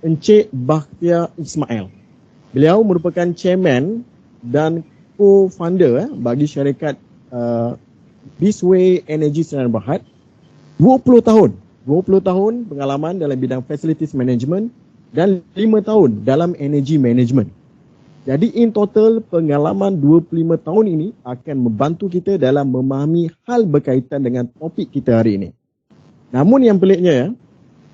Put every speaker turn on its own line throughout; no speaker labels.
Encik Bakhtiar Ismail. Beliau merupakan chairman dan co-founder bagi syarikat Bisway Energy Sdn Bhd. 20 tahun pengalaman dalam bidang facilities management dan 5 tahun dalam energy management. Jadi in total pengalaman 25 tahun ini akan membantu kita dalam memahami hal berkaitan dengan topik kita hari ini. Namun yang peliknya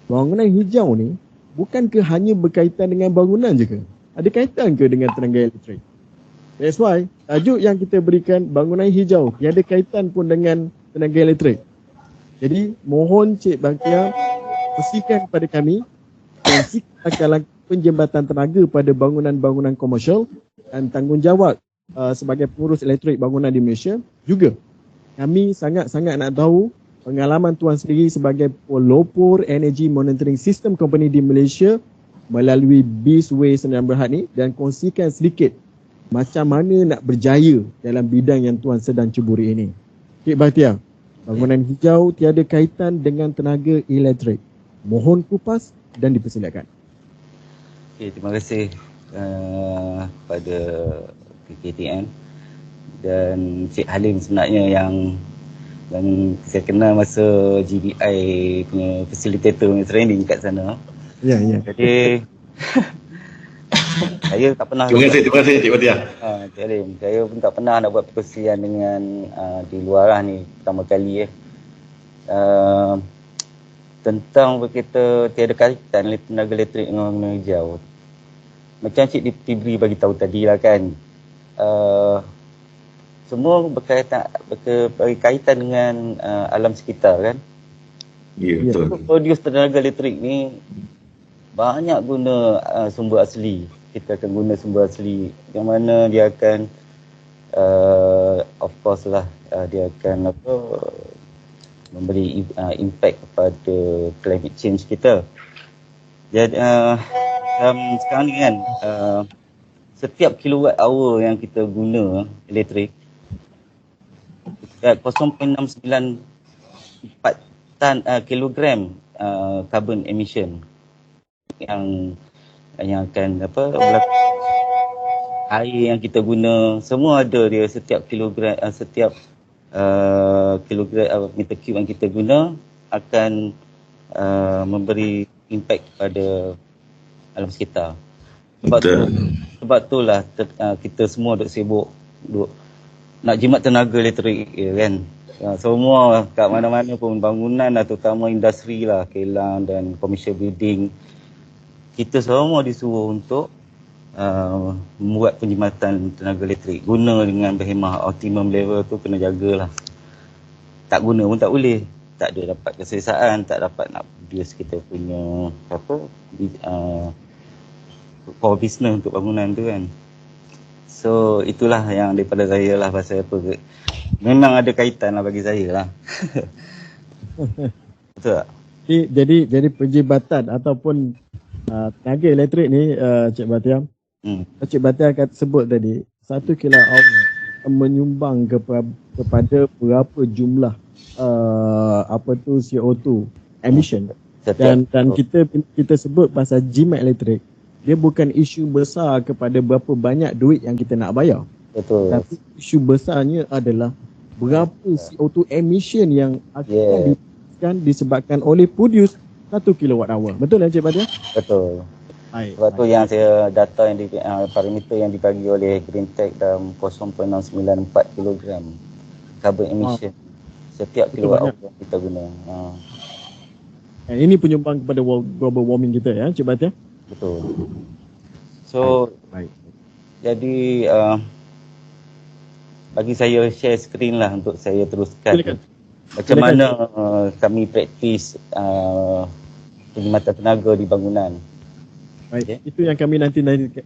bangunan hijau ni bukan ke hanya berkaitan dengan bangunan je ke? Ada kaitan ke dengan tenaga elektrik? That's why tajuk yang kita berikan bangunan hijau tiada kaitan pun dengan tenaga elektrik. Jadi mohon Cik Bakhtiar kongsikan kepada kami kongsikan penjambatan tenaga pada bangunan-bangunan komersial dan tanggungjawab sebagai pengurus elektrik bangunan di Malaysia. Juga kami sangat-sangat nak tahu pengalaman tuan sendiri sebagai pelopor Energy Monitoring System Company di Malaysia melalui Bisway Sdn Bhd ni, dan kongsikan sedikit macam mana nak berjaya dalam bidang yang tuan sedang ceburi ini. Cik Bakhtiar, bangunan hijau tiada kaitan dengan tenaga elektrik. Mohon kupas dan dipersilakan.
Okay, terima kasih kepada PKTN dan Cik Halim sebenarnya yang saya kenal masa GBI punya facilitator punya training kat sana.
Ya.
Jadi saya tak pernah.
Terima kasih Cik Bakhtiar.
Cik Halim, saya pun tak pernah nak buat perkongsian dengan di luar ni pertama kali tentang berkata tiada kaitan tenaga elektrik dengan bangunan hijau. Macam Cik Tibri bagi tahu tadi lah kan, semua berkaitan dengan alam sekitar kan.
Ya, betul.
Untuk produce tenaga elektrik ni banyak guna sumber asli. Kita akan guna sumber asli yang mana dia akan of course lah dia akan memberi impact kepada climate change kita. Jadi sekarang ni kan setiap kilowatt hour yang kita guna elektrik 0.694 kilogram carbon emission yang akan berlaku. Air yang kita guna semua ada dia, setiap kilogram meter cube yang kita guna akan memberi impact kepada alam sekitar. Sebab itulah kita semua duk sibuk nak jimat tenaga elektrik kan. Semua kat mana-mana pun bangunan lah, terutama industri lah, kilang dan commercial building, kita semua disuruh untuk membuat penjimatan tenaga elektrik. Guna dengan berhemah, optimum level tu kena jagalah. Tak guna pun tak boleh. Tak ada dapat keselesaan, tak dapat nak produce kita punya core business untuk bangunan tu kan. So itulah yang daripada saya lah, pasal apa. Memang ada kaitan lah bagi saya lah. Betul tak?
Jadi penjibatan ataupun tenaga elektrik ni Cik Bakhtiar, Cik Bakhtiar sebut tadi 1 kilowatt menyumbang kepada berapa jumlah CO2 emission. Dan kita sebut pasal jimat elektrik, dia bukan isu besar kepada berapa banyak duit yang kita nak bayar.
Betul.
Tapi isu besarnya adalah berapa CO2 emission yang akan disebabkan oleh produce 1 kilowatt hour. Betul Cik Bakhtiar?
Betul. Sebab tu yang saya data yang parameter yang dibagi oleh Greentech dalam 0.694 kilogram carbon emission setiap kilowatt hour yang kita guna.
Ini penyumbang kepada global warming kita ya Cik Bakhtiar?
Betul. So jadi bagi saya share screen lah untuk saya teruskan. Silakan. Macam mana kami praktis penjimatan tenaga di bangunan.
Baik, itu yang kami nanti Cik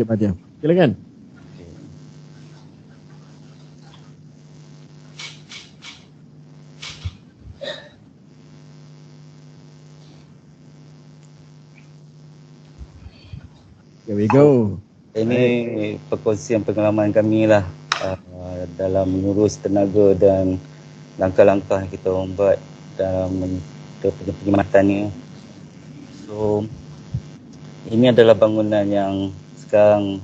Bakhtiar. Silakan. Here we go.
Ini perkongsian pengalaman kami lah dalam mengurus tenaga dan langkah-langkah yang kita buat dalam penjimatan ni. So Ini adalah bangunan yang sekarang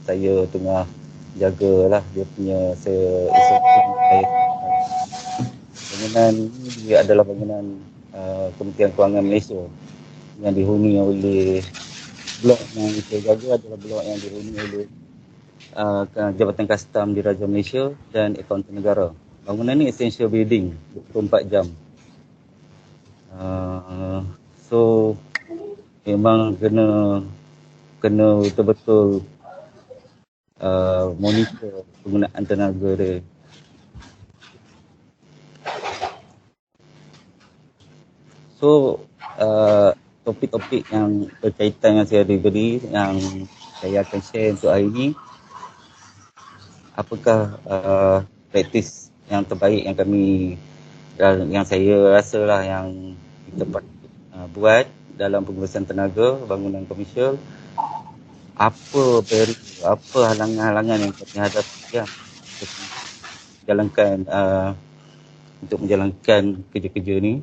saya tengah jagalah dia punya saya. Bangunan ini dia adalah bangunan Kementerian Kewangan Malaysia yang dihuni oleh blok yang kita jaga adalah blok yang dihuni oleh Jabatan Kastam Diraja Malaysia dan Akauntan Negara. Bangunan ni essential building 24 jam. So memang kena betul-betul monitor penggunaan tenaga dia. So topik-topik yang berkaitan yang saya beri yang saya akan share untuk hari ini, apakah praktis yang terbaik yang saya rasa lah yang kita buat dalam pengurusan tenaga bangunan komersial. Apa halangan-halangan yang kami hadapi untuk menjalankan kerja-kerja ni.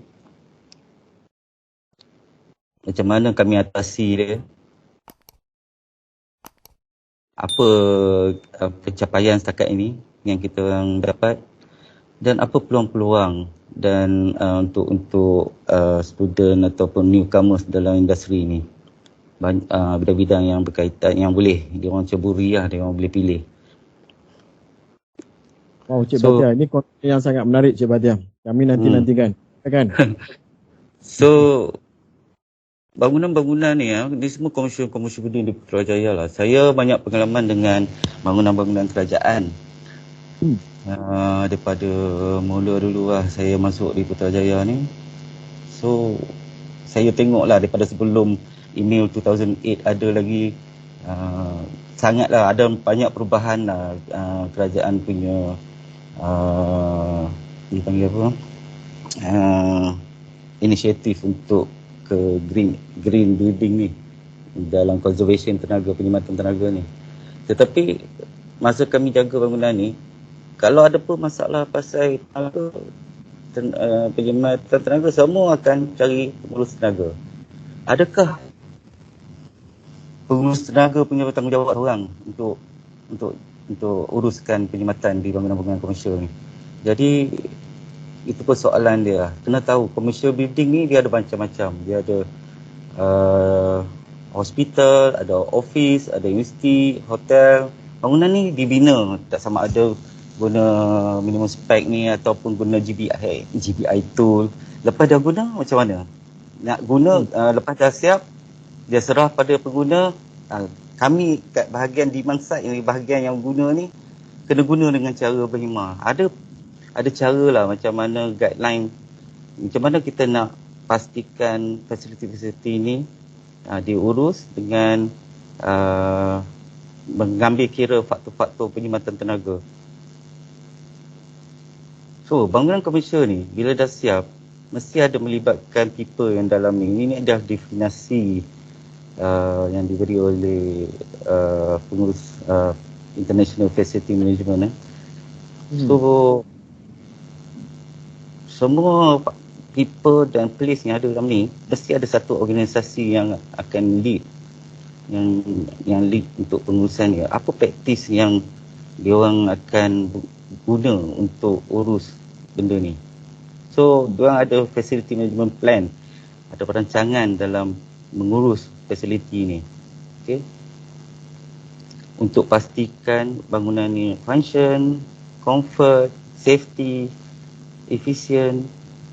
Macam mana kami atasi dia. Apa pencapaian setakat ini yang kita orang dapat dan apa peluang-peluang dan untuk student ataupun newcomers dalam industri ni. Bidang-bidang yang berkaitan yang boleh dia orang ceburi lah, dia orang boleh pilih.
Wow, Cik Bhatia, ini konten yang sangat menarik Cik Bhatia. Kami nanti-nantikan. Kan?
So bangunan-bangunan ni ini semua komersial building di Putrajaya lah. Saya banyak pengalaman dengan bangunan-bangunan kerajaan. Daripada mula dulu lah saya masuk di Putrajaya ni. So saya tengok lah daripada sebelum email 2008 ada lagi sangatlah ada banyak perubahan lah kerajaan punya dipanggil apa inisiatif untuk ke green building ni dalam conservation tenaga, penyematan tenaga ni. Tetapi masa kami jaga bangunan ni, kalau ada pun masalah pasal penyematan tenaga, semua akan cari pengurus tenaga. Adakah pengurus tenaga punya tanggungjawab orang untuk uruskan penyematan di bangunan-bangunan komersial ni? Jadi itu pun soalan dia. Kena tahu commercial building ni dia ada macam-macam. Dia ada hospital, ada office, ada universiti, hotel. Bangunan ni dibina tak sama ada guna minimum spec ni ataupun guna GBI tool. Lepas dah guna macam mana? Nak guna lepas dah siap dia serah pada pengguna. Kami kat bahagian demand side ni, bahagian yang guna ni kena guna dengan cara berhemah. Ada cara lah macam mana guideline, macam mana kita nak pastikan fasiliti-fasiliti ni diurus dengan mengambil kira faktor-faktor penyematan tenaga. So bangunan komersial ni bila dah siap mesti ada melibatkan people yang dalam ni. Ini adalah definisi yang diberi oleh pengurus International Facility Management. So semua people dan place yang ada dalam ni mesti ada satu organisasi yang akan lead, yang lead untuk pengurusan dia. Apa praktis yang dia orang akan guna untuk urus benda ni. So diorang ada facility management plan, ada perancangan dalam mengurus fasiliti ni. Okay, untuk pastikan bangunan ni function, comfort, safety, efisien.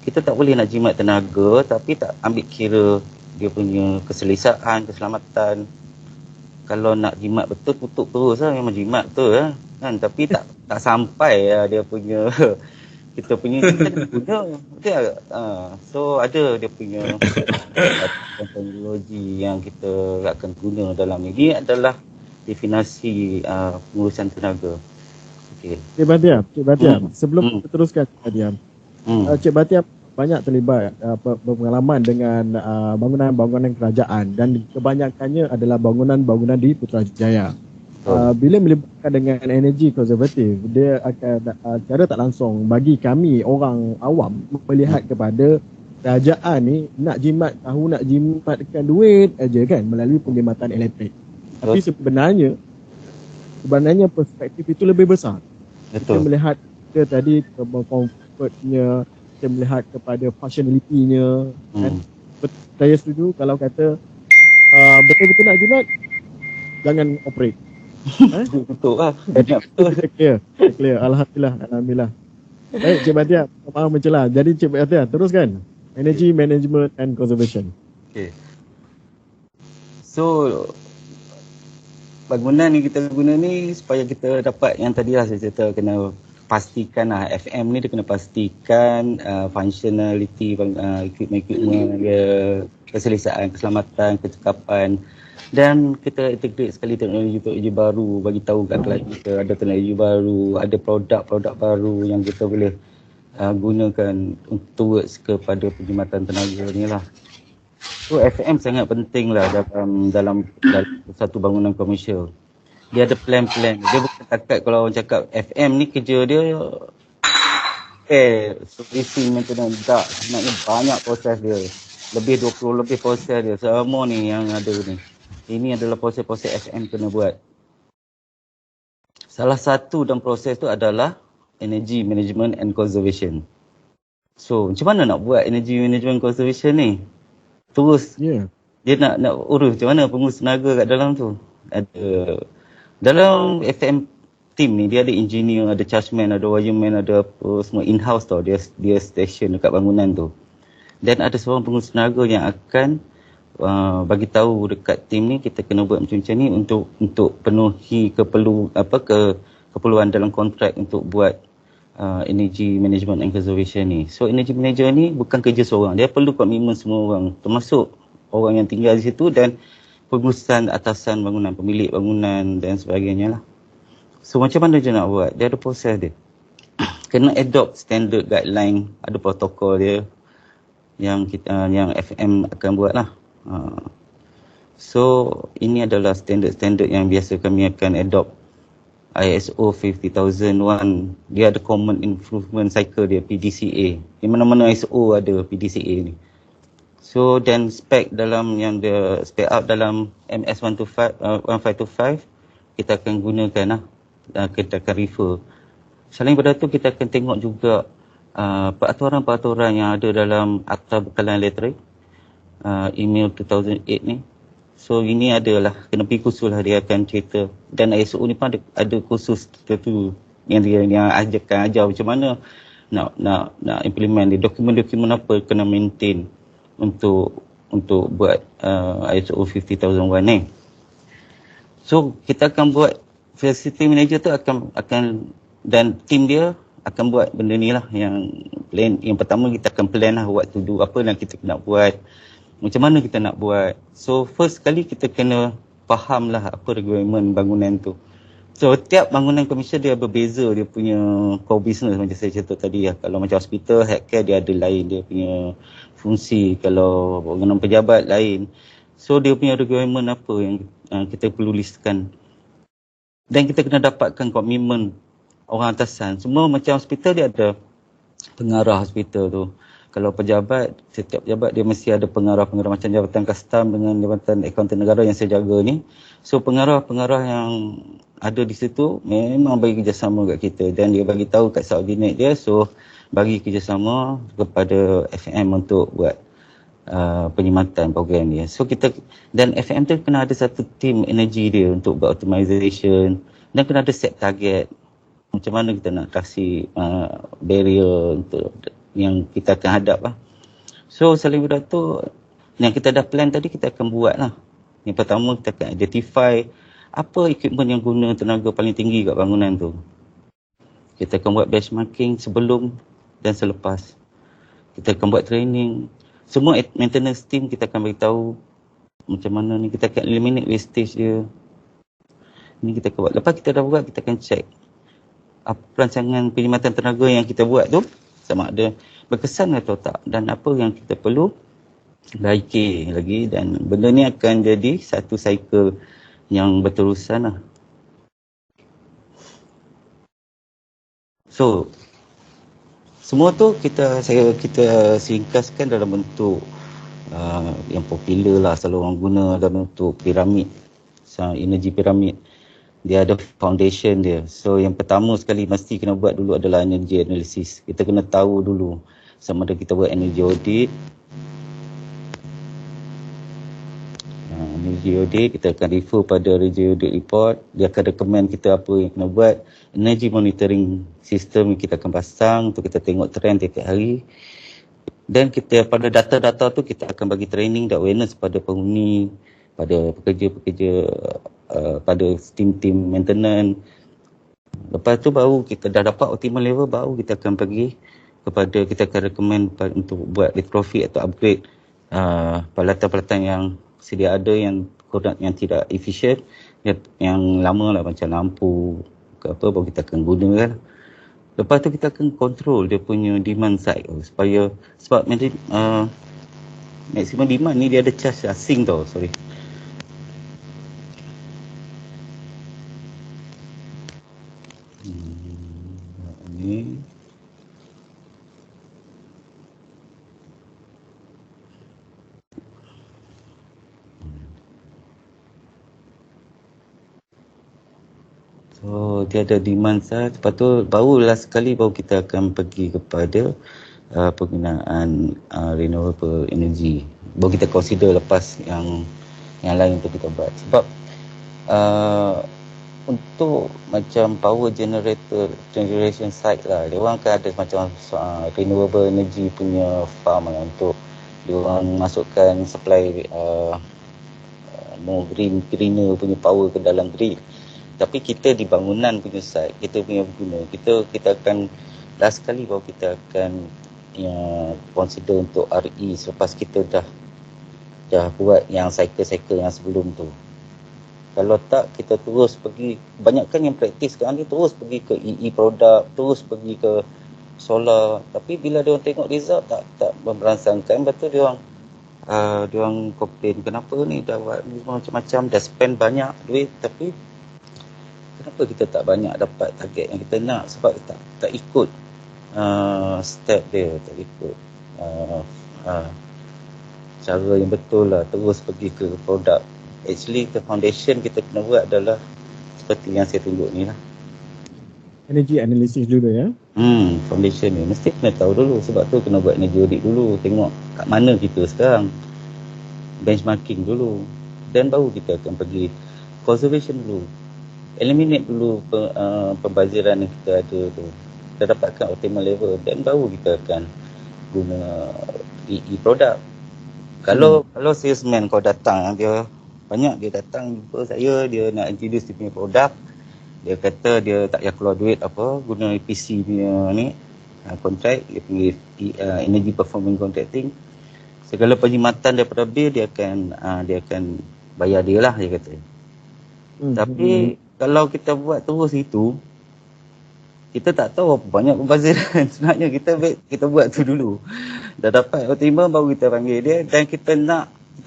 Kita tak boleh nak jimat tenaga tapi tak ambil kira dia punya keselesaan, keselamatan. Kalau nak jimat betul, tutup terus lah, memang jimat betul lah kan, tapi tak sampai lah dia punya kita punya guna betul. So ada dia punya teknologi yang kita akan guna dalam ni. Ini adalah definisi pengurusan tenaga.
Cik Bhatia, sebelum kita teruskan Cik Bhatia, Cik Bhatia banyak terlibat berpengalaman dengan bangunan-bangunan kerajaan dan kebanyakannya adalah bangunan-bangunan di Putrajaya. Bila melibatkan dengan energi konservatif, dia akan cara tak langsung bagi kami orang awam melihat kepada kerajaan ni nak jimatkan duit aja kan melalui penjimatan elektrik. Tapi sebenarnya perspektif itu lebih besar. Kita melihat kita tadi comfortnya, kita melihat kepada functionality-nya kan. Saya setuju kalau kata betul-betul nak jimat, jangan operate.
Betul lah.
Kita clear. Alhamdulillah. Baik, Cik Batiar, maaf mencelah. Jadi Cik Batiar, teruskan. Energy Management and Conservation.
Okay. So, bangunan yang kita guna ni supaya kita dapat yang tadi lah saya cerita, kena pastikan lah FM ni dia kena pastikan functionality equipment dia, keselesaan, keselamatan, kecekapan, dan kita integrate sekali teknologi baru, bagi tahu kat klien kita ada teknologi baru, ada produk-produk baru yang kita boleh gunakan towards kepada penjimatan tenaga ni lah. So FM sangat penting lah dalam satu bangunan komersial. Dia ada plan-plan. Dia bukan takat kalau orang cakap FM ni kerja dia servicing, maintenance, tak. Sebenarnya banyak proses dia. Lebih 20 lebih proses dia. Semua ni yang ada ni. Ini adalah proses-proses FM kena buat. Salah satu dalam proses tu adalah Energy Management and Conservation. So, macam mana nak buat Energy Management and Conservation ni? Terus dia nak urus macam mana pengurusan tenaga kat dalam tu. Ada dalam FM team ni dia ada engineer, ada chargeman, ada wireman, ada apa semua in-house tau. Dia station dekat bangunan tu. Dan ada seorang pengurusan tenaga yang akan bagi tahu dekat tim ni kita kena buat macam ni untuk penuhi keperluan dalam kontrak untuk buat energy management and conservation ni. So energy manager ni bukan kerja seorang, dia perlu komitmen semua orang, termasuk orang yang tinggal di situ dan pengurusan atasan bangunan, pemilik bangunan dan sebagainya lah. So macam mana dia nak buat? Dia ada proses dia. Kena adopt standard guideline, ada protokol dia yang FM akan buat lah. So ini adalah standard-standard yang biasa kami akan adopt. ISO 50001, dia ada Common Improvement Cycle dia, PDCA. Di mana-mana ISO ada PDCA ni. So dan spek dalam yang dia spek up dalam MS 1525 kita akan gunakan lah. Kita akan refer. Selain daripada tu kita akan tengok juga peraturan-peraturan yang ada dalam Akta Bekalan Elektrik email 2008 ni. So ini adalah kena pergi kursus lah, dia akan cerita. Dan ISO ni pun ada kursus tertentu yang ajar macam mana nak implement dia, dokumen-dokumen apa kena maintain untuk buat ISO 50001 ni. So kita akan buat, facility manager tu akan dan tim dia akan buat benda ni lah, yang plan. Yang pertama kita akan plan lah what to do, apa yang kita nak buat, macam mana kita nak buat. So first sekali kita kena faham lah apa requirement bangunan tu. So tiap bangunan komersial dia berbeza, dia punya core business macam saya cerita tadi lah. Kalau macam hospital, healthcare dia ada lain, dia punya fungsi. Kalau bangunan pejabat lain. So dia punya requirement apa yang kita perlu listkan. Dan kita kena dapatkan komitmen orang atasan. Semua macam hospital dia ada pengarah hospital tu. Kalau pejabat, setiap pejabat dia mesti ada pengarah-pengarah macam Jabatan Kastam dengan Jabatan Akauntan Negara yang saya jaga ni. So pengarah-pengarah yang ada di situ memang bagi kerjasama kat kita dan dia bagi tahu kat subordinate dia, so bagi kerjasama kepada FM untuk buat penyematan program dia. So kita, dan FM tu kena ada satu team energy dia untuk buat optimization dan kena ada set target. Macam mana kita nak kasih barrier untuk yang kita akan hadap lah. So selain daripada tu, yang kita dah plan tadi kita akan buat lah. Yang pertama kita akan identify apa equipment yang guna tenaga paling tinggi kat bangunan tu. Kita akan buat benchmarking sebelum dan selepas. Kita akan buat training. Semua maintenance team kita akan beritahu macam mana ni, kita akan eliminate wastage dia. Ni kita akan buat. Lepas kita dah buat, kita akan check apa perancangan perkhidmatan tenaga yang kita buat tu sama ada berkesan atau tak, dan apa yang kita perlu baiki lagi, dan benda ni akan jadi satu cycle yang berterusan lah. So Semua tu kita singkaskan dalam bentuk yang popular lah, selalu orang guna dalam bentuk piramid, energy piramid. Dia ada foundation dia. So yang pertama sekali mesti kena buat dulu adalah energy analysis. Kita kena tahu dulu sama ada kita buat energy audit. Energy audit, kita akan refer pada energy audit report. Dia akan recommend kita apa yang kena buat. Energy monitoring system kita akan pasang untuk kita tengok trend tiap hari. Dan kita pada data-data tu kita akan bagi training dan awareness pada penghuni, pada pekerja-pekerja, pada tim-tim maintenance. Lepas tu baru kita dah dapat optimal level, baru kita akan pergi kepada, kita akan recommend untuk buat retrofit atau upgrade peralatan-peralatan yang sedia ada yang kurang, yang tidak efisien, yang lama lah macam lampu ke apa, baru kita akan gunakan. Lepas tu kita akan control dia punya demand side supaya, sebab maximum demand ni dia ada charge asing tau, sorry. Ni so dia ada demand side. Lepas tu barulah sekali baru kita akan pergi kepada penggunaan renewable energy. Baru kita consider lepas yang lain untuk kita buat. Sebab untuk macam power generation side lah, dia orang kan ada macam renewable energy punya farm lah, untuk dia orang masukkan supply more greener punya power ke dalam grid. Tapi kita di bangunan punya side, kita punya guna, kita akan last sekali baru kita akan consider untuk RE selepas kita dah buat yang cycle-cycle yang sebelum tu. Kalau tak, kita terus pergi, banyakkan yang praktis sekarang ni terus pergi ke EE produk, terus pergi ke solar. Tapi bila dia orang tengok result tak memberansangkan, betul dia orang komplain, kenapa ni dah buat macam-macam, dah spend banyak duit, tapi kenapa kita tak banyak dapat target yang kita nak? Sebab tak ikut step dia, tak ikut cara yang betul lah, terus pergi ke produk. Actually the foundation kita kena buat adalah seperti yang saya tunjuk ni lah,
energy analysis dulu ya.
Foundation ni mesti kena tahu dulu. Sebab tu kena buat energy audit dulu, tengok kat mana kita sekarang, benchmarking dulu, dan baru kita akan pergi conservation dulu, eliminate dulu pembaziran yang kita ada tu, kita dapatkan optimal level, dan baru kita akan guna EE produk. Kalau salesman kau datang, dia datang jumpa saya, dia nak introduce dia punya produk, dia kata dia tak payah keluar duit apa, guna EPC punya ni kontrak, dia panggil energy performance contracting, segala perkhidmatan daripada bil dia akan bayar dia lah, dia kata. Tapi kalau kita buat terus itu, kita tak tahu apa banyak pembaziran. Sebenarnya kita buat tu dulu, dah dapat optimum baru kita panggil dia, dan kita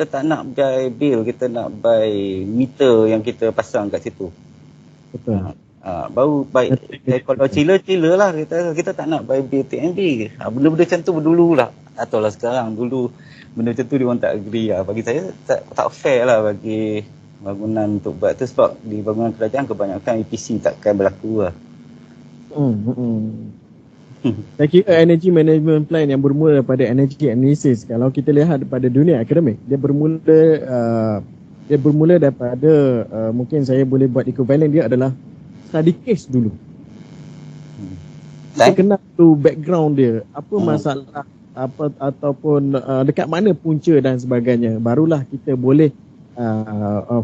tak nak by bill, kita nak by meter yang kita pasang kat situ.
Betul.
Baru baik. Kalau cila lah, kita tak nak by bill TNB. Benda-benda macam tu dulu lah, atau lah sekarang. Dulu benda macam tu dia orang tak agree lah. Bagi saya tak fair lah bagi bangunan untuk buat tu, sebab di bangunan kerajaan kebanyakan EPC takkan berlaku lah.
Saya kira energy management plan yang bermula daripada energy analysis, kalau kita lihat pada dunia akademik, dia bermula daripada mungkin saya boleh buat equivalent dia adalah study case dulu. Kita kenal tu background dia, apa masalah, apa ataupun dekat mana punca dan sebagainya, barulah kita boleh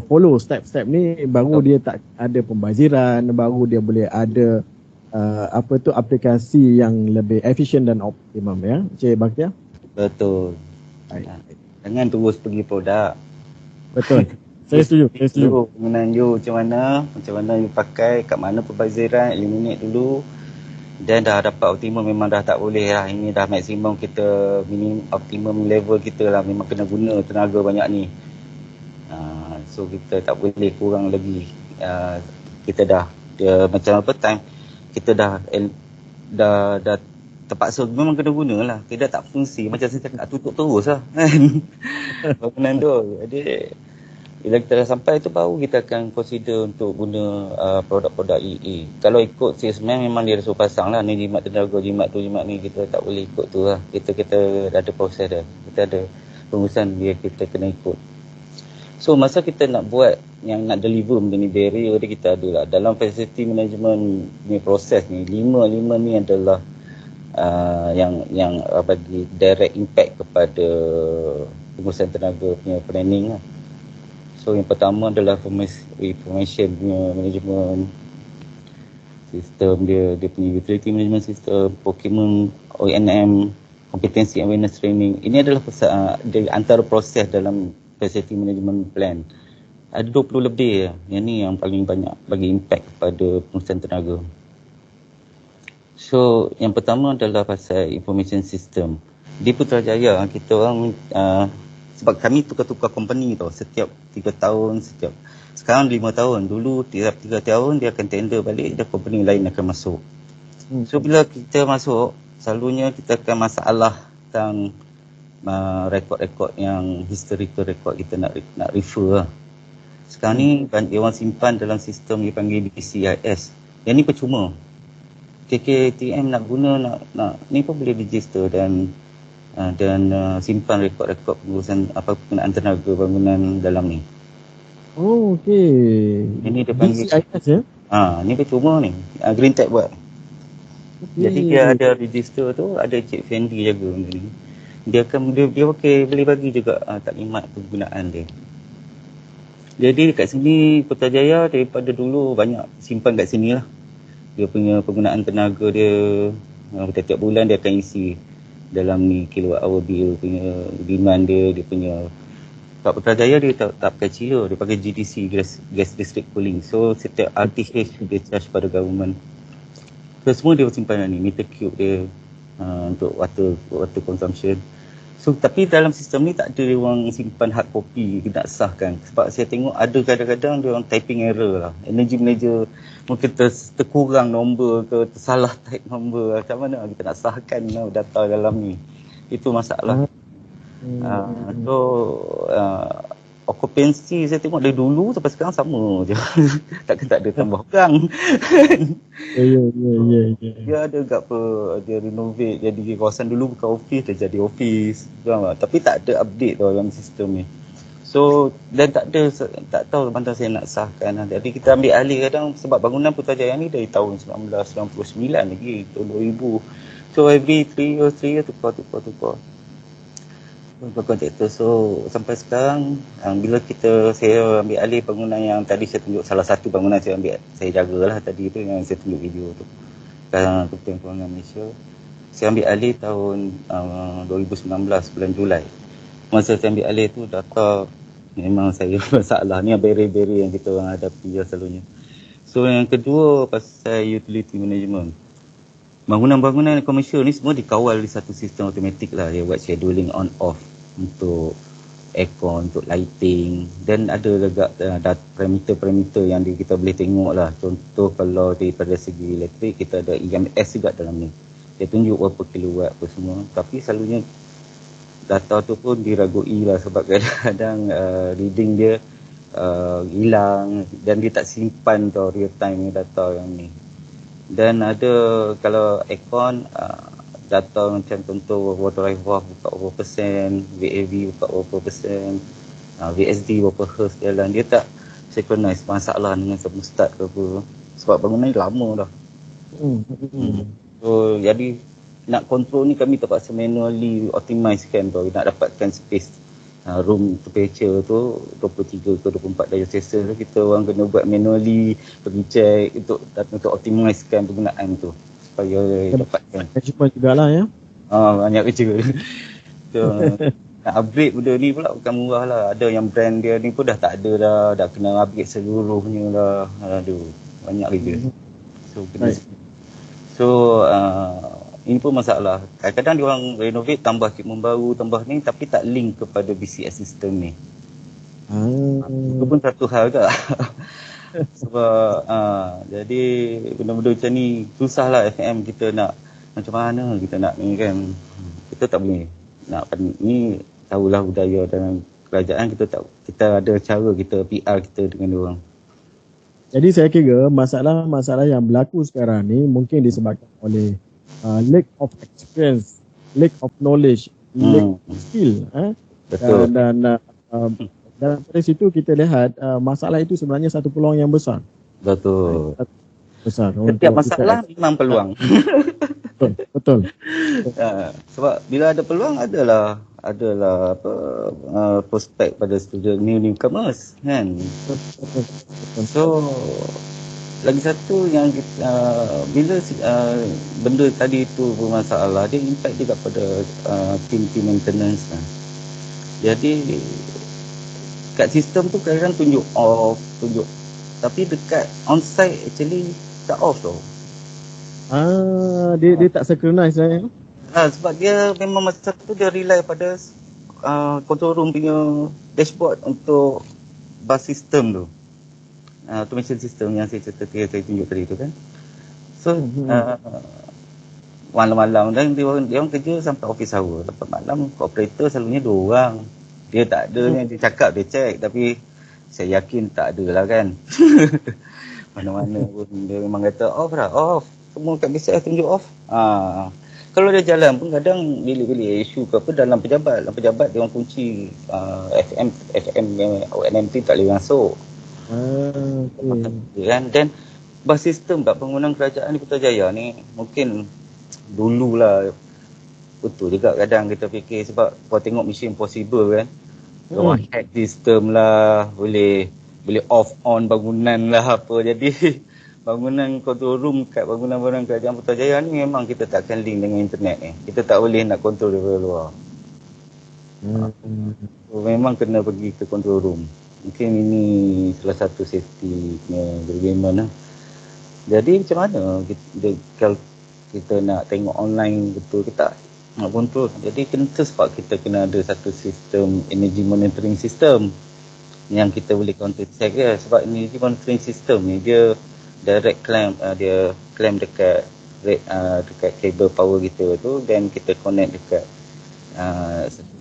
follow step-step ni, baru dia tak ada pembaziran, baru dia boleh ada aplikasi yang lebih efisien dan optimum ya, Encik Bakhtiar.
Betul. Jangan terus pergi produk.
Betul. Saya setuju.
Penggunaan you macam mana you pakai, kat mana pembaziran, eliminate dulu. Dan dah dapat optimum, memang dah tak boleh lah. Ini dah maksimum kita, optimum level kita lah, memang kena guna tenaga banyak ni. So kita tak boleh kurang lagi. Kita dah macam apa, time kita dah terpaksa memang kena guna lah. Tidak tak fungsi. Macam saya cakap, tutup terus lah kan. Bangunan tu. Jadi bila kita dah sampai tu baru kita akan consider untuk guna produk-produk EA. Kalau ikut salesman memang dia suruh pasang lah ni jimat tenaga, jimat tu, jimat ni. Kita tak boleh ikut tu lah. Kita ada proses dah. Kita ada pengurusan dia kita kena ikut. So masa kita nak buat yang nak deliver benda ni barrier dia kita ada lah. Dalam facility management ni proses ni, lima ni adalah yang bagi direct impact kepada pengurusan tenaga punya planning lah. So yang pertama adalah information punya management sistem dia punya utility management system, procurement, O&M, competency awareness training. Ini adalah antara proses dalam facility management plan. Ada 20 lebih. Yang ni yang paling banyak bagi impact kepada pengurusan tenaga. So yang pertama adalah pasal information system. Di Putrajaya kita orang sebab kami tukar-tukar company tau, setiap 3 tahun, sekarang 5 tahun. Dulu tiap 3 tahun dia akan tender balik, dan company lain akan masuk. So bila kita masuk, selalunya kita akan masalah tentang rekod-rekod yang historical record kita nak refer lah. Sekarang ni dia orang simpan dalam sistem dia panggil BCIS. Yang ni percuma. KKTM nak guna nak ni pun boleh register dan simpan rekod-rekod pengurusan penggunaan tenaga bangunan dalam ni.
Oh, okey.
Ini dia panggil
BCIS ya?
Ni percuma ni. Green Tech buat. Okay. Jadi dia ada register tu, ada Cik Fendi jaga benda ni. Dia boleh bagi juga taklimat penggunaan dia. Jadi dekat sini Putrajaya daripada dulu banyak simpan kat sini lah. Dia punya penggunaan tenaga dia setiap bulan dia akan isi dalam ni kilowatt hour bill punya demand dia punya. Kat Putrajaya dia tak pakai chiller, dia pakai GDC, gas district cooling. So setiap RTH dia charge pada government. So semua dia simpan ni, meter cube dia untuk water consumption. So tapi dalam sistem ni tak ada dia orang simpan hard copy nak sahkan. Sebab saya tengok ada kadang-kadang dia orang typing error lah. Energy manager mungkin terkurang nombor ke, tersalah type nombor. Macam mana kita nak sahkan data dalam ni. Itu masalah. So okupansi saya tengok dari dulu sampai sekarang sama je. Takkan tak ada tambah orang.
Ya.
Dia ada kat apa, dia renovate jadi kawasan dulu bukan office, dia jadi office. Tapi tak ada update tau dalam sistem ni. So dan tak tahu mana saya nak sahkan. Jadi kita ambil alih kadang sebab bangunan Putrajaya ni dari tahun 1999 lagi, tahun 2000. So every 3 years tukar kontraktor. So sampai sekarang bila saya ambil alih bangunan yang tadi saya tunjuk, salah satu bangunan saya jagalah tadi tu yang saya tunjuk video tu, sekarang Kementerian Kewangan Malaysia, saya ambil alih tahun 2019 bulan Julai. Masa saya ambil alih tu data memang saya masalah ni, barrier-barrier yang kita orang hadapi selalunya. So yang kedua pasal utility management. Bangunan-bangunan komersial ni semua dikawal di satu sistem automatik lah. Dia buat scheduling on off untuk aircon, untuk lighting, dan ada juga parameter-parameter yang kita boleh tengok lah. Contoh kalau daripada segi elektrik kita ada EMS juga dalam ni. Dia tunjuk berapa kilowatt apa semua. Tapi selalunya data tu pun diragui lah sebab kadang-kadang reading dia hilang dan dia tak simpan tau real time data yang ni. Dan ada kalau aircon data macam contoh water reservoir buka berapa persen, VAV buka berapa persen, VSD berapa hertz jalan, dia tak synchronize, masalah dengan thermostat ke apa sebab bangunan ni lama dah. So jadi nak control ni kami terpaksa manually optimizekan tau, nak dapatkan space room temperature tu 23 ke 24 darjah Celsius, kita orang kena buat manually, pergi check untuk optimizekan penggunaan tu supaya dapatkan
cepat jugalah ya.
Banyak kerja. So nak upgrade benda ni pula bukan murah lah. Ada yang brand dia ni pun dah tak ada dah kena upgrade seluruhnya lah. Aduh, banyak kerja. So kena ini pun masalah. Kadang-kadang dia orang renovate, tambah equipment baru, tambah ni, tapi tak link kepada BCS system ni. Itu pun satu hal juga. Sebab jadi benda-benda macam ni susahlah FM kita nak macam mana kita nak ni kan. Kita tak boleh nak ni, tahulah budaya dalam kerajaan, kita ada cara kita PR kita dengan diorang.
Jadi saya kira masalah-masalah yang berlaku sekarang ni mungkin disebabkan oleh lack of experience, lack of knowledge, lack of skill.
Betul.
Dan dari situ kita lihat masalah itu sebenarnya satu peluang yang besar.
Betul.
Besar.
Setiap masalah memang peluang.
Betul.
Sebab bila ada peluang adalah prospek pada student newcomers kan. So lagi satu yang kita, bila benda tadi tu bermasalah, dia impact juga pada team maintenance kan. Jadi kat sistem tu kadang tunjuk off, tapi dekat onsite actually tak off tau.
Dia tak synchronize lah.
Sebab dia memang masa tu dia rely pada control room punya dashboard untuk bus system tu. Automation system yang saya tunjuk tadi tu kan. So malam-malam dan dia orang kerja sampai office hour. Lepas malam operator selalunya 2 orang. Dia tak ada yang dia cakap dia check, tapi saya yakin tak ada lah kan. Mana-mana pun dia memang kata off lah, off. Semua kat BCS tunjuk off. Kalau dia jalan pun kadang bila-bila isu ke apa dalam pejabat dia orang kunci FM NMT tak boleh masuk. Kan. Dan bus system kat bangunan kerajaan di Putrajaya ni mungkin dululah betul juga kadang kita fikir, sebab kau tengok Mission Impossible kan. Orang hack sistem lah, boleh off on bangunan lah apa. Jadi bangunan control room kat bangunan-bangunan kerajaan Putrajaya ni memang kita takkan link dengan internet ni. Kita tak boleh nak kontrol daripada luar. So, memang kena pergi ke control room. Mungkin ini salah satu safety agreement lah. Jadi macam mana kalau kita nak tengok online betul, kita nak kontrol. Jadi sebab kita kena ada satu sistem energy monitoring system yang kita boleh counter check ya. Sebab energy monitoring system ni dia direct claim, dia claim dekat kabel power kita tu, dan kita connect dekat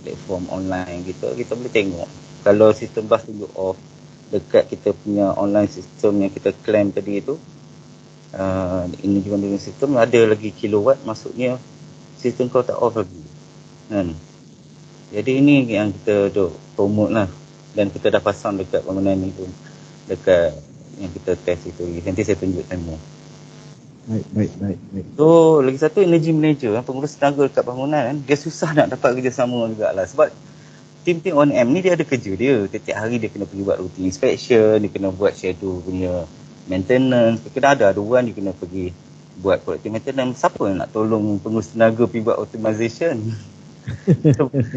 platform online kita boleh tengok. Kalau sistem bus tunjuk off dekat kita punya online system yang kita claim tadi tu, energy monitoring system ada lagi kilowatt, maksudnya sistem kau tak off lagi kan. Jadi ini yang kita duk promote lah, dan kita dah pasang dekat bangunan ni tu, dekat yang kita test itu. Nanti saya tunjuk demo.
Baik.
So lagi satu, energy manager, pengurus tenaga dekat bangunan kan, dia susah nak dapat kerjasama jugalah. Sebab tim-tim on-M ni dia ada kerja dia. Setiap hari dia kena pergi buat routine inspection, dia kena buat schedule punya maintenance, dia kena ada aduan, dia kena pergi buat corrective maintenance. Siapa yang nak tolong pengurus tenaga pergi buat optimization?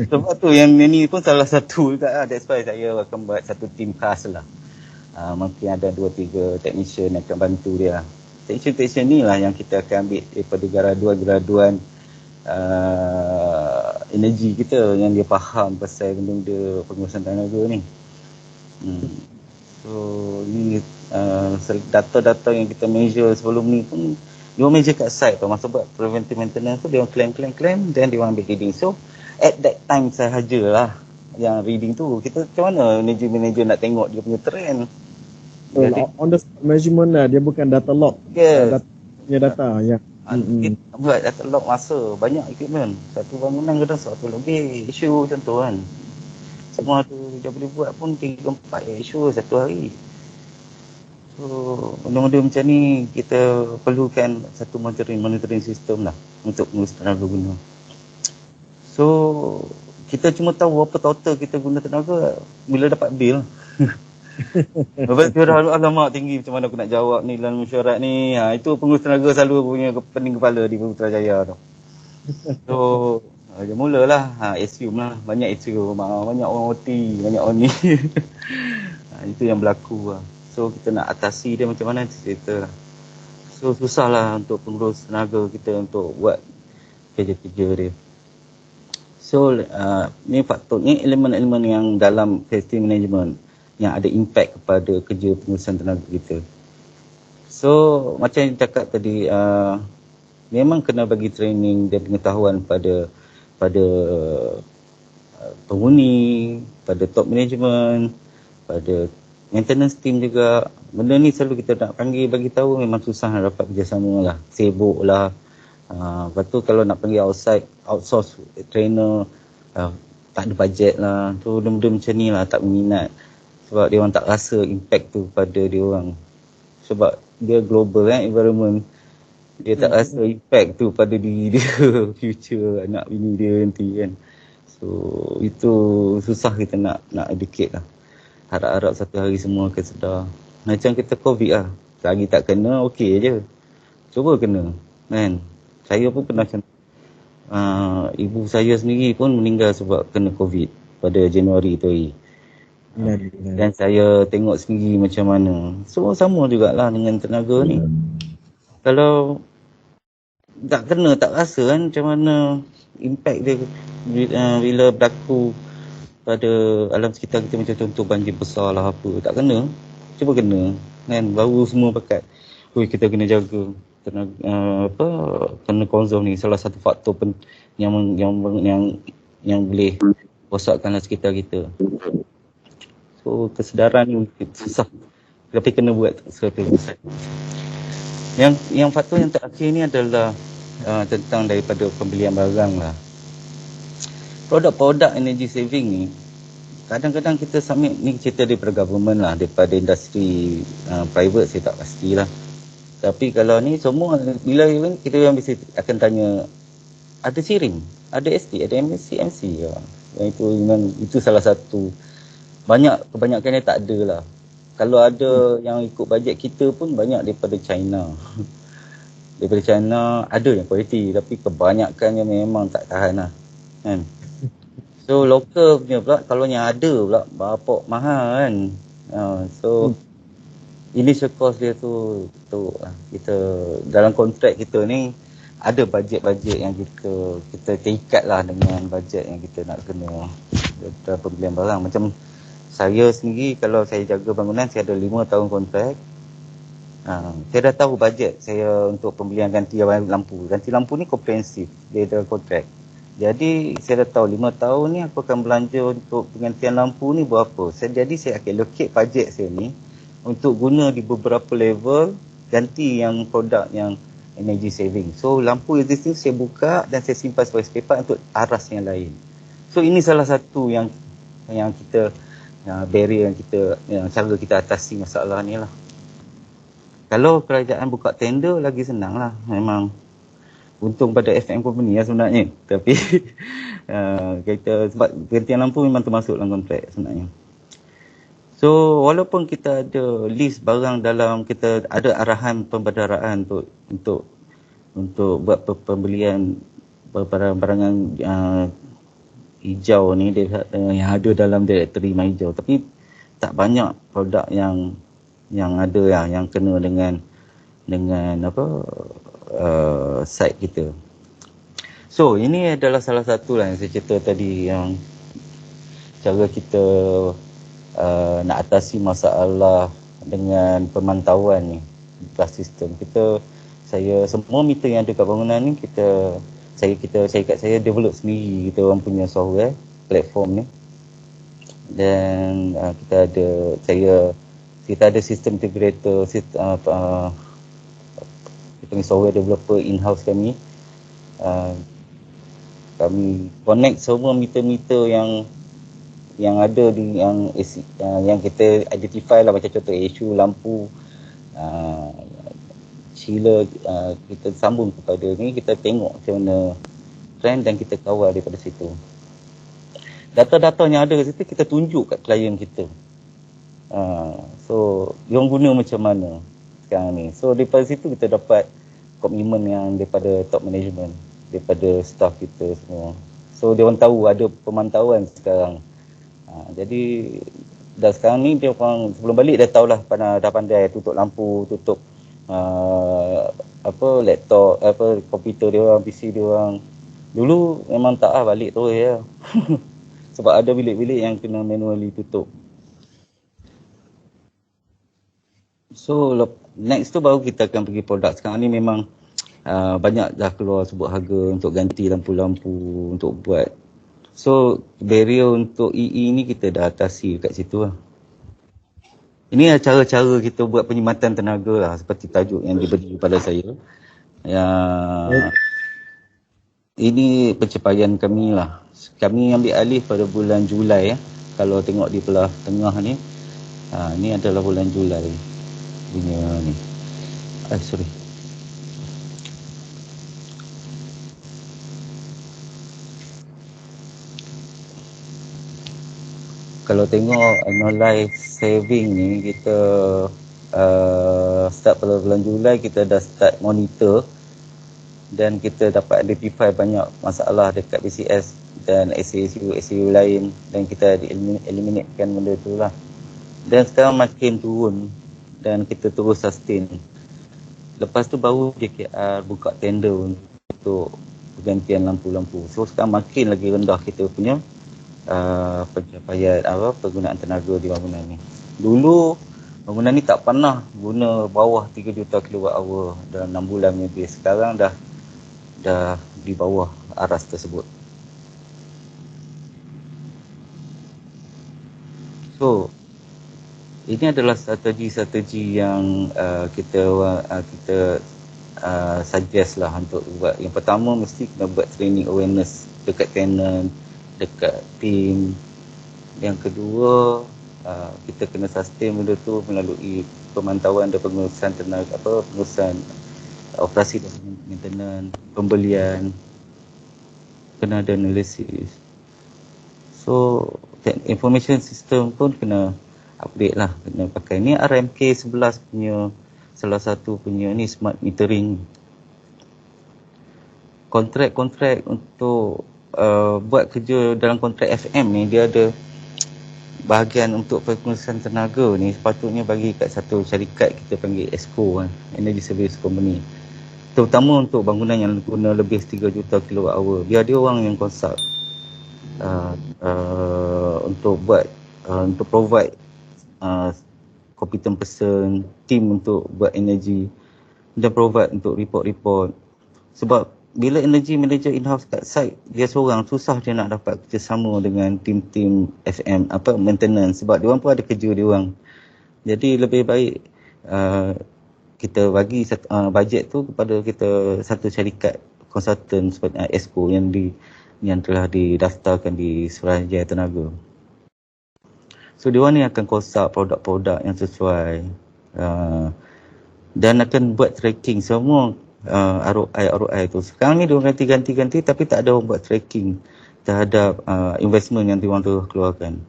Sebab tu yang ni pun salah satu juga lah. That's why saya akan buat satu team khas lah. Mungkin ada 2-3 technician yang akan bantu dia. Technician ni lah yang kita akan ambil daripada graduan energi kita, yang dia faham pasal benda-benda pengurusan tenaga ni. So ni data-data yang kita measure sebelum ni pun dia orang measure kat site tu. Masa buat preventive maintenance tu dia orang claim, dan dia orang ambil reading. So at that time sahajalah yang reading tu, kita macam mana energy manager nak tengok dia punya trend.
Jadi, on the measurement lah, dia bukan data log.
Yes.
Data ya.
Kita buat data log masa, banyak equipment. Satu bangunan kadang 100 lebih isu macam tu kan. Semua tu dia boleh buat pun 3-4 isu satu hari. So benda-benda macam ni kita perlukan satu monitoring system lah untuk mengurus tenaga guna. So kita cuma tahu berapa total kita guna tenaga bila dapat bil. Lepas tu alamak tinggi, macam mana aku nak jawab ni dalam mesyuarat ni. Itu pengurus tenaga selalu punya pening kepala di Putrajaya tu. So dia mulalah assume lah, banyak assume, banyak orang OT, banyak orang ni. Itu yang berlaku lah. So kita nak atasi dia macam mana cerita lah. So susah lah untuk pengurus tenaga kita untuk buat kerja-kerja dia. So ni faktor, ni elemen-elemen yang dalam safety management yang ada impact kepada kerja pengurusan tenaga kita. So macam yang cakap tadi, memang kena bagi training dan pengetahuan pada penghuni, pada top management, pada maintenance team juga. Benda ni selalu kita nak panggil bagi tahu, memang susah nak dapat kerjasama lah, sibuk lah. Lepas tu kalau nak panggil outsource trainer, tak ada bajet lah. Tu benda-benda macam ni lah, tak berminat. Sebab dia orang tak rasa impact tu pada dia orang. Sebab dia global kan, environment. Dia tak rasa impact tu pada diri dia, future anak bini dia nanti kan. So itu susah kita nak educate lah. Harap-harap satu hari semua akan sedar. Macam kita COVID lah, lagi tak kena okey je. Cuba kena kan. Saya pun pernah macam ibu saya sendiri pun meninggal sebab kena COVID pada Januari tu hari. Dan saya tengok sendiri macam mana. So sama jugalah dengan tenaga ni. Kalau tak kena, tak rasa kan macam mana impact dia bila berlaku pada alam sekitar kita, macam contoh banjir besar lah apa. Tak kena, cuba kena kan, baru semua pakat. Kita kena jaga tenaga, kena konserve ni salah satu faktor yang boleh rosakkan sekitar kita. So kesedaran ni susah, tapi kena buat sesuatu. Yang faktor yang terakhir ni adalah tentang daripada pembelian barang lah. Produk-produk energy saving ni kadang-kadang kita submit ni cerita daripada government lah, daripada industri private saya tak pastilah. Tapi kalau ni semua, bila kita yang bisa akan tanya, ada SIRIM, ada ST, ada MSC, MC ya. Yang itu memang itu salah satu. Kebanyakan dia tak ada lah. Kalau ada yang ikut bajet kita pun banyak daripada China. Daripada China ada yang kualiti, tapi kebanyakannya memang tak tahan lah kan. So lokal punya pula, kalau yang ada pula berapa mahal kan. So initial cost dia tu kita dalam kontrak kita ni ada bajet-bajet yang kita terikat lah dengan bajet yang kita nak kena dalam pembelian barang. Macam saya sendiri, kalau saya jaga bangunan, saya ada 5 tahun kontrak. Saya dah tahu bajet saya untuk pembelian ganti lampu. Ganti lampu ni komprehensif, dia ada kontrak. Jadi saya dah tahu 5 tahun ni aku akan belanja untuk penggantian lampu ni berapa. Jadi saya akan allocate bajet saya ni untuk guna di beberapa level, ganti yang produk yang energy saving. So lampu existing saya buka dan saya simpan sebagai spare part untuk aras yang lain. So ini salah satu yang kita barrier yang cara kita atasi masalah ni lah. Kalau kerajaan buka tender lagi senang lah. Memang untung pada FM company lah sebenarnya. Tapi kita sebab gantian lampu memang termasuk dalam kontrak sebenarnya. So walaupun kita ada list barang dalam, kita ada arahan pembedaraan untuk buat pembelian barang-barangan hijau ni yang ada dalam direktori hijau, tapi tak banyak produk yang ada yang kena dengan site kita. So ini adalah salah satu lah yang saya cerita tadi, yang cara kita nak atasi masalah dengan pemantauan ni, sistem kita. Semua meter yang ada kat bangunan ni saya develop sendiri. Kita orang punya software platform ni, dan kita ada sistem integrator, kita punya software developer in-house kami. Kami connect semua meter-meter yang ada di yang kita identify lah, macam contoh issue lampu, chiller, kita sambung kepada ni, kita tengok macam mana trend dan kita kawal daripada situ. Data-data yang ada kat situ kita tunjuk kat klien kita. So diorang guna macam mana sekarang ni. So daripada situ kita dapat komitmen yang daripada top management, daripada staff kita semua. So diorang tahu ada pemantauan sekarang. Jadi dah sekarang ni dia orang sebelum balik dah tahulah, dah pandai tutup lampu, tutup laptop, komputer dia orang, PC dia orang. Dulu memang tak balik terus ya. Sebab ada bilik-bilik yang kena manually tutup. So next tu baru kita akan pergi produk. Sekarang ni memang banyak dah keluar sebut harga untuk ganti lampu-lampu untuk buat. So barrier untuk EE ni kita dah atasi kat situ lah. Ini cara-cara kita buat penyematan tenaga lah, seperti tajuk yang diberi kepada saya. Ini pencapaian kami lah. Kami ambil alih pada bulan Julai ya. Kalau tengok di belah tengah ni, ni adalah bulan Julai punya ni. Sorry. Kalau tengok annualized saving ni, kita start pada bulan Julai, kita dah start monitor dan kita dapat identify banyak masalah dekat BCS dan SAU lain, dan kita eliminatekan benda tu lah. Dan sekarang makin turun dan kita terus sustain. Lepas tu baru JKR buka tender untuk pergantian lampu-lampu. So sekarang makin lagi rendah kita punya pencapaian penggunaan tenaga di bangunan ni. Dulu bangunan ni tak pernah guna bawah 3 juta kWh dalam 6 bulan lebih. Sekarang dah di bawah aras tersebut. So ini adalah strategi-strategi yang kita suggest lah untuk buat. Yang pertama mesti kena buat training awareness dekat tenant, dekat team. Yang kedua, kita kena sustain benda tu melalui pemantauan dan pengurusan tenaga, pengurusan operasi dan maintenance, pembelian, kena ada analisis. So information system pun kena update lah, kena pakai. Ni RMK 11 punya salah satu punya ni smart metering. Kontrak-kontrak untuk buat kerja dalam kontrak FM ni, dia ada bahagian untuk pengurusan tenaga ni sepatutnya bagi kat satu syarikat kita panggil ESCO kan, Energy Service Company. Terutama untuk bangunan yang guna lebih 3 juta kWh, biar dia orang yang consult untuk buat untuk provide competent person, team untuk buat energy, dan provide untuk report-report. Sebab bila energy manager in-house kat site, dia seorang, susah dia nak dapat kerjasama dengan tim-tim FM, maintenance, sebab dia orang pun ada kerja dia orang. Jadi lebih baik kita bagi bajet tu kepada kita satu syarikat konsultan seperti ESCO yang telah didaftarkan di Suruhanjaya Tenaga. So dia orang ni akan consult produk-produk yang sesuai dan akan buat tracking semua ROI tu. Sekarang ni dia orang ganti tapi tak ada orang buat tracking terhadap investment yang dia orang tu keluarkan.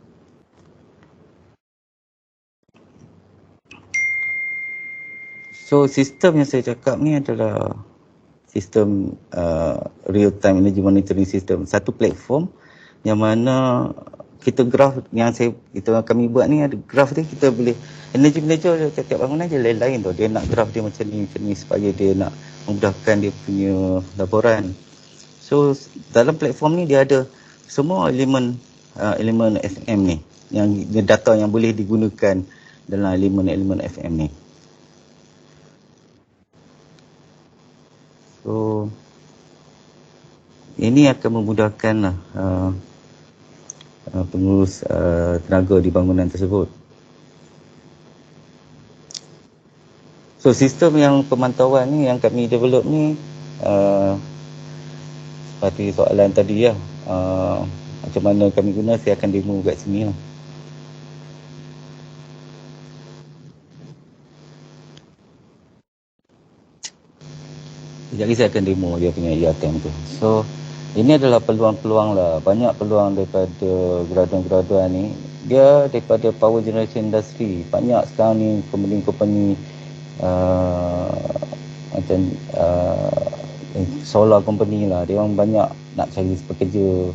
So sistem yang saya cakap ni adalah sistem real time energy monitoring system, satu platform yang mana kita graf yang kami buat ni, ada graf dia, kita boleh energy manager tiap-tiap bangunan je lain-lain tu, dia nak graf dia macam ni supaya dia nak memudahkan dia punya laporan. So dalam platform ni dia ada semua elemen FM ni, yang data yang boleh digunakan dalam elemen FM ni. So ini akan memudahkan pengurus tenaga di bangunan tersebut. So sistem yang pemantauan ni yang kami develop ni, seperti soalan tadi ya, macam mana kami guna, saya akan demo kat sini lah. Sekejap lagi saya akan demo dia punya IATM tu. So ini adalah peluang-peluang lah, banyak peluang daripada graduan-graduan ni. Dia daripada power generation industry, banyak sekarang ni company-company macam solar company lah, dia orang banyak nak cari pekerja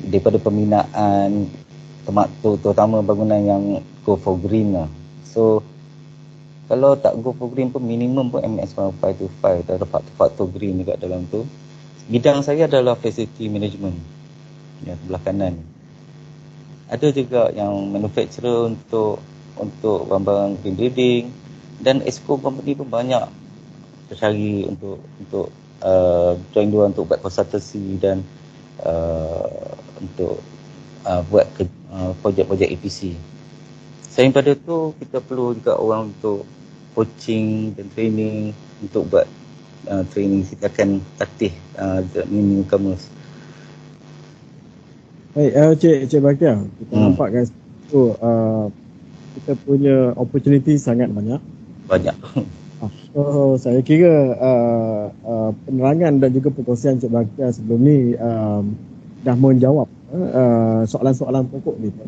daripada peminaan, terutama bangunan yang go for green lah. So kalau tak go for green pun minimum pun MS 525 dah ada faktor green dekat dalam tu. Bidang saya adalah facility management, yang sebelah kanan. Ada juga yang manufacturer untuk barang-barang green building, dan ESCO company pun banyak tercari untuk join diorang untuk buat konsultasi dan untuk buat projek-projek APC. Selain pada tu, kita perlu juga orang untuk coaching dan training untuk buat training. Kita akan latih newcomers.
Baik, Cik Bakia, kita nampak kan kita punya opportunity sangat banyak. So saya kira penerangan dan juga perkongsian Cik Bakia sebelum ni dah menjawab soalan-soalan pokok kita.